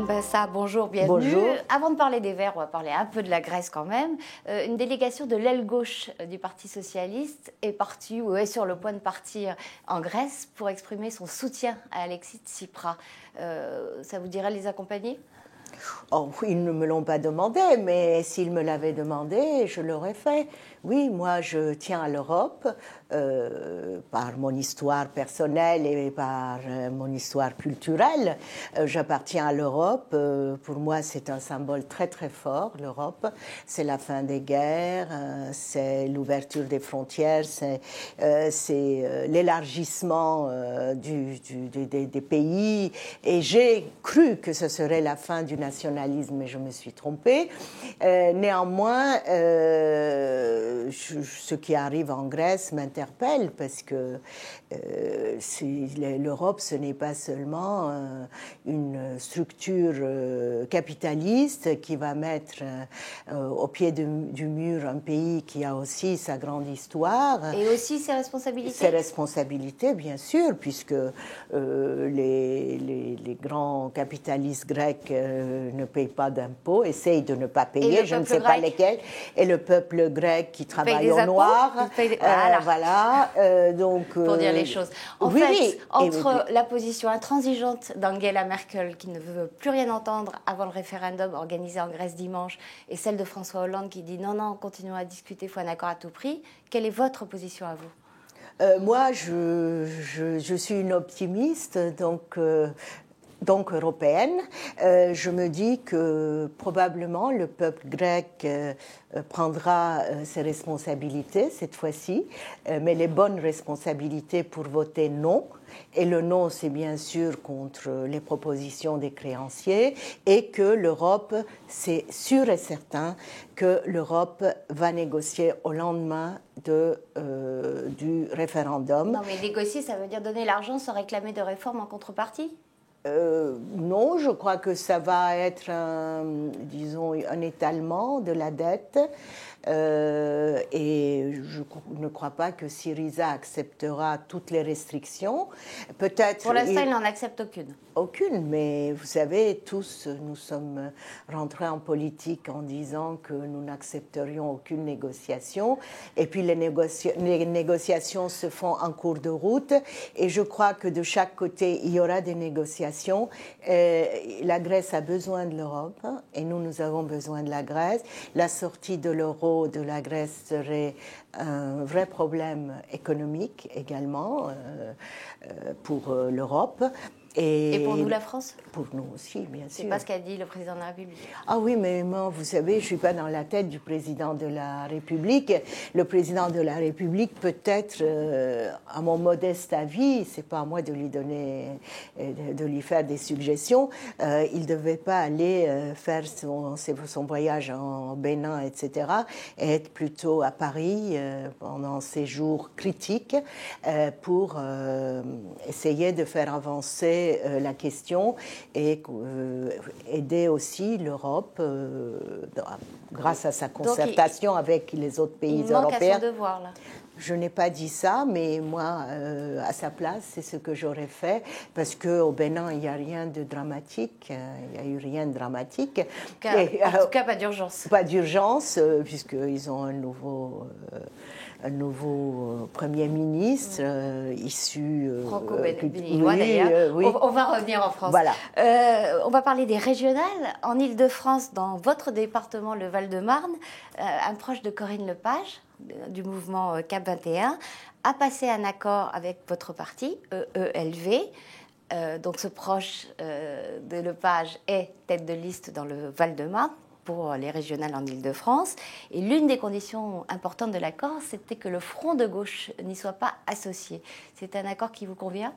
Benbassa, bonjour, bienvenue. Bonjour. Avant de parler des Verts, on va parler un peu de la Grèce quand même. Une délégation de l'aile gauche du Parti socialiste est partie ou est sur le point de partir en Grèce pour exprimer son soutien à Alexis Tsipras. Ça vous dirait de les accompagner ? Oh, ils ne me l'ont pas demandé, mais s'ils me l'avaient demandé, je l'aurais fait. Oui, moi, je tiens à l'Europe par mon histoire personnelle et par mon histoire culturelle. J'appartiens à l'Europe. Pour moi, c'est un symbole très, très fort, l'Europe. C'est la fin des guerres, c'est l'ouverture des frontières, c'est l'élargissement des pays. Et j'ai cru que ce serait la fin du nationalisme, mais je me suis trompée. Néanmoins, ce qui arrive en Grèce m'interpelle parce que l'Europe, ce n'est pas seulement une structure capitaliste qui va mettre au pied du mur un pays qui a aussi sa grande histoire. Et aussi ses responsabilités. Ses responsabilités, bien sûr, puisque les grands capitalistes grecs ne payent pas d'impôts, essayent de ne pas payer, je ne sais pas lesquels, et le peuple grec qui travaille au noir. Voilà. Donc, pour dire les choses. En oui, fait, oui, entre la position intransigeante d'Angela Merkel, qui ne veut plus rien entendre avant le référendum organisé en Grèce dimanche, et celle de François Hollande qui dit non, continuons à discuter, il faut un accord à tout prix, quelle est votre position à vous ? Moi, je suis une optimiste, donc européenne. Je me dis que probablement le peuple grec prendra ses responsabilités cette fois-ci, mais les bonnes responsabilités pour voter non. Et le non, c'est bien sûr contre les propositions des créanciers, et que l'Europe, c'est sûr et certain que l'Europe va négocier au lendemain du référendum. Non, mais négocier, ça veut dire donner l'argent sans réclamer de réforme en contrepartie ? Non, je crois que ça va être un étalement de la dette. Et je ne crois pas que Syriza acceptera toutes les restrictions. Peut-être. Pour l'instant, il n'en accepte aucune. Aucune, mais vous savez, tous, nous sommes rentrés en politique en disant que nous n'accepterions aucune négociation. Et puis les négociations se font en cours de route. Et je crois que de chaque côté, il y aura des négociations. La Grèce a besoin de l'Europe et nous avons besoin de la Grèce. La sortie de l'euro de la Grèce serait un vrai problème économique également pour l'Europe. Et pour nous, la France ? Pour nous aussi, bien sûr. C'est pas ce qu'a dit le président de la République. Ah oui, mais moi, vous savez, je ne suis pas dans la tête du président de la République. Le président de la République, peut-être, à mon modeste avis, c'est pas à moi de lui donner, de lui faire des suggestions, il ne devait pas aller faire son voyage en Bénin, etc., et être plutôt à Paris pendant ces jours critiques pour essayer de faire avancer la question et aider aussi l'Europe grâce à sa concertation avec les autres pays européens. Il manque à son devoir, là. Je n'ai pas dit ça, mais moi, à sa place, c'est ce que j'aurais fait, parce qu'au Bénin, il n'y a rien de dramatique, il n'y a eu rien de dramatique. En tout cas, pas d'urgence. Pas d'urgence, puisqu'ils ont un nouveau Premier ministre issu... franco-béninois d'ailleurs. Oui. On va revenir en France. Voilà. On va parler des régionales. En Ile-de-France, dans votre département, le Val-de-Marne, un proche de Corinne Lepage, du mouvement CAP 21, a passé un accord avec votre parti, EELV. Donc ce proche de Lepage est tête de liste dans le Val-de-Marne pour les régionales en Ile-de-France. Et l'une des conditions importantes de l'accord, c'était que le Front de gauche n'y soit pas associé. C'est un accord qui vous convient ?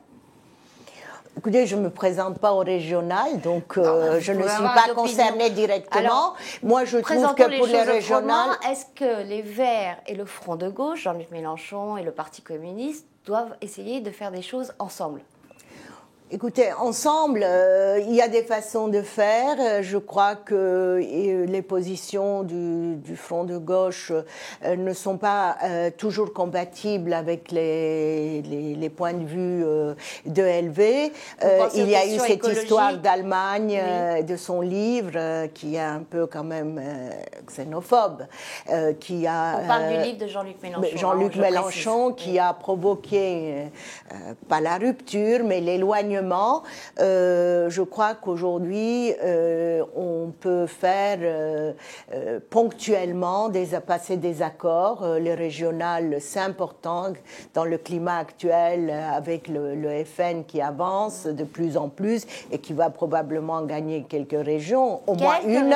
Écoutez, je ne me présente pas au régional, donc je ne suis pas concernée directement. Alors, moi, je trouve que pour les régionales... Est-ce que les Verts et le Front de gauche, Jean-Luc Mélenchon et le Parti communiste, doivent essayer de faire des choses ensemble ? Écoutez, ensemble, il y a des façons de faire. Je crois que les positions du front de gauche ne sont pas toujours compatibles avec les points de vue de LV. Il y a eu cette histoire d'Allemagne, de son livre, qui est un peu quand même xénophobe. On parle du livre de Jean-Luc Mélenchon. Jean-Luc Mélenchon, qui a provoqué, pas la rupture, mais l'éloignement. Je crois qu'aujourd'hui, on peut faire ponctuellement passer des accords. Les régionales, c'est important dans le climat actuel avec le FN qui avance de plus en plus et qui va probablement gagner quelques régions, au moins une.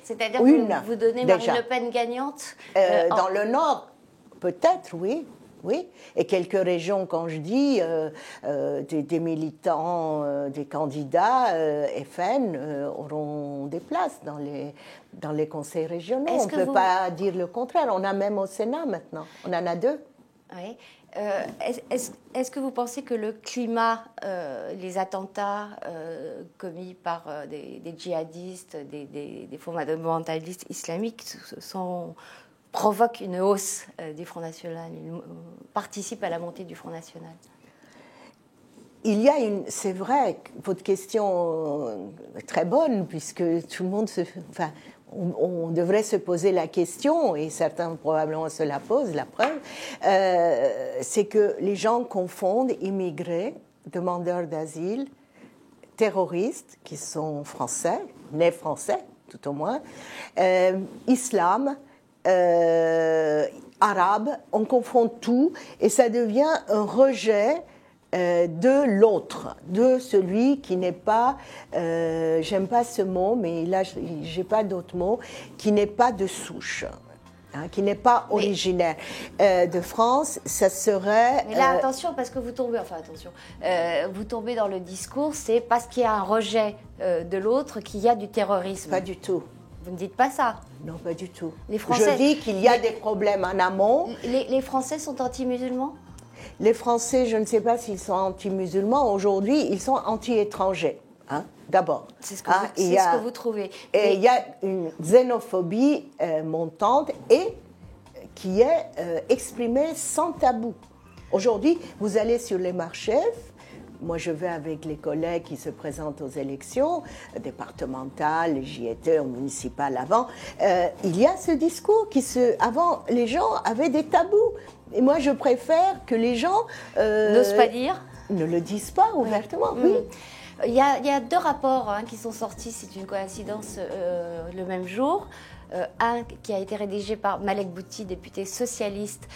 C'est-à-dire que vous donnez Marine Le Pen gagnante dans le Nord, peut-être, oui. Oui, et quelques régions, quand je dis des militants, des candidats FN auront des places dans les conseils régionaux. On ne peut pas dire le contraire. On a même au Sénat maintenant. On en a 2. Oui. Est-ce que vous pensez que le climat, les attentats commis par des djihadistes, des fondamentalistes islamiques provoque une hausse du Front National, participe à la montée du Front National? Il y a c'est vrai, votre question est très bonne, puisque tout le monde on devrait se poser la question, et certains probablement se la posent, la preuve, c'est que les gens confondent immigrés, demandeurs d'asile, terroristes, qui sont français, nés français, tout au moins, islam, arabe, on confond tout et ça devient un rejet de l'autre, de celui qui n'est pas, j'aime pas ce mot, mais là j'ai pas d'autre mot, qui n'est pas de souche. Qui n'est pas originaire de France, ça serait... Mais là, attention, parce que vous tombez dans le discours, c'est parce qu'il y a un rejet de l'autre qu'il y a du terrorisme. Pas du tout. Vous ne dites pas ça? Non, pas du tout. Les Français, je dis qu'il y a des problèmes en amont. Les Français sont anti-musulmans? Les Français, je ne sais pas s'ils sont anti-musulmans. Aujourd'hui, ils sont anti-étrangers. D'abord. C'est ce que vous trouvez. Et il y a une xénophobie montante et qui est exprimée sans tabou. Aujourd'hui, vous allez sur les marchés. Moi, je vais avec les collègues qui se présentent aux élections départementales, j'y étais, municipales avant. Il y a ce discours avant, les gens avaient des tabous. Et moi, je préfère que les gens n'osent pas dire, ne le disent pas ouvertement. Oui. Il y a 2 rapports qui sont sortis, c'est une coïncidence, le même jour. Un qui a été rédigé par Malek Bouti, député socialiste,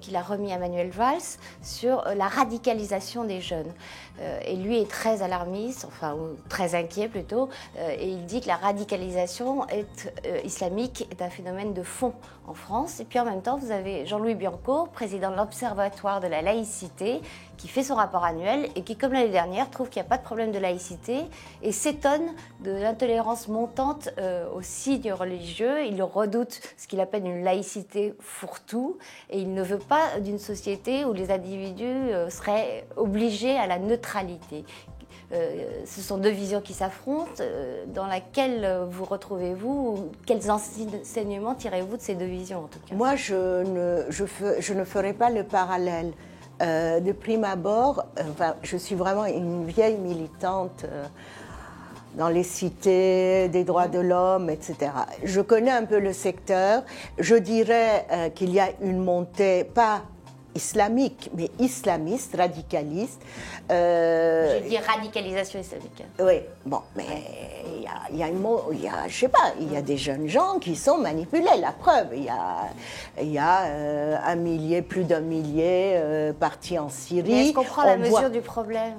qui l'a remis à Manuel Valls, sur la radicalisation des jeunes. Et lui est très alarmiste, ou très inquiet plutôt, et il dit que la radicalisation islamique est un phénomène de fond en France. Et puis en même temps, vous avez Jean-Louis Bianco, président de l'Observatoire de la laïcité, qui fait son rapport annuel et qui, comme l'année dernière, trouve qu'il n'y a pas de problème de laïcité et s'étonne de l'intolérance montante aux signes religieux. Il redoute ce qu'il appelle une laïcité fourre-tout et il ne veut pas d'une société où les individus seraient obligés à la neutralité. Ce sont 2 visions qui s'affrontent. Dans laquelle vous retrouvez-vous? Quels enseignements tirez-vous de ces 2 visions, en tout cas? Moi, je ne ferai pas le parallèle. De prime abord, je suis vraiment une vieille militante dans les cités des droits de l'homme, etc. Je connais un peu le secteur. Je dirais qu'il y a une montée, pas islamique, mais islamiste, radicaliste. J'ai dit radicalisation islamique. Oui, bon, mais il y a je sais pas, il y a des jeunes gens qui sont manipulés. La preuve, il y a plus d'un millier partis en Syrie. Mais est-ce qu'on prend la mesure du problème?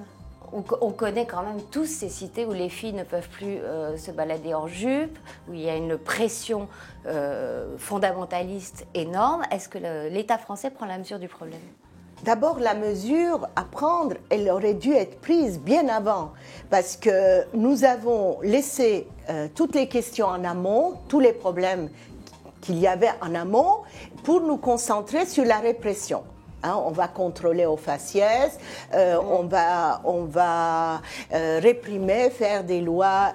On connaît quand même tous ces cités où les filles ne peuvent plus se balader en jupe, où il y a une pression fondamentaliste énorme. Est-ce que l'État français prend la mesure du problème? D'abord, la mesure à prendre, elle aurait dû être prise bien avant, parce que nous avons laissé toutes les questions en amont, tous les problèmes qu'il y avait en amont, pour nous concentrer sur la répression. Hein, on va contrôler au faciès, on va réprimer, faire des lois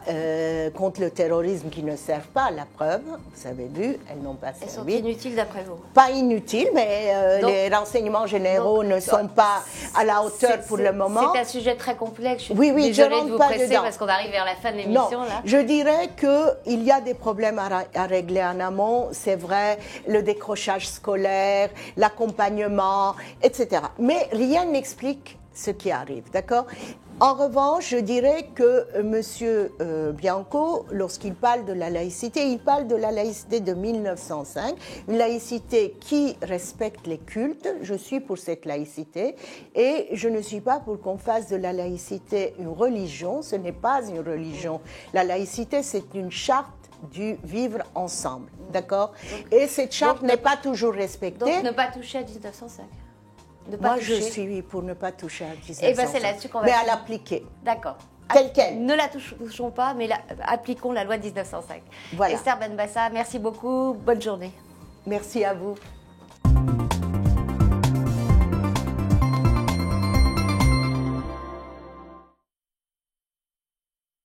contre le terrorisme qui ne servent pas à la preuve. Vous avez vu, elles n'ont pas servi. Elles sont inutiles d'après vous? Pas inutiles, mais les renseignements généraux ne sont pas à la hauteur pour le moment. C'est un sujet très complexe. Je suis oui, désolée de vous presser dedans. parce qu'on arrive vers la fin de l'émission. Là. Je dirais qu'il y a des problèmes à régler en amont. C'est vrai, le décrochage scolaire, l'accompagnement, etc. Mais rien n'explique ce qui arrive, d'accord? En revanche, je dirais que M. Bianco, lorsqu'il parle de la laïcité, il parle de la laïcité de 1905, une laïcité qui respecte les cultes. Je suis pour cette laïcité et je ne suis pas pour qu'on fasse de la laïcité une religion. Ce n'est pas une religion. La laïcité, c'est une charte du vivre ensemble, d'accord? Et cette charte n'est pas toujours respectée. Donc ne pas toucher à 1905. Moi, je suis pour ne pas toucher à 1905. Et bien, c'est là-dessus qu'on va... Mais à l'appliquer. D'accord. Telle quelle. Ne la touchons pas, mais appliquons la loi de 1905. Voilà. Esther Benbassa, merci beaucoup. Bonne journée. Merci à vous.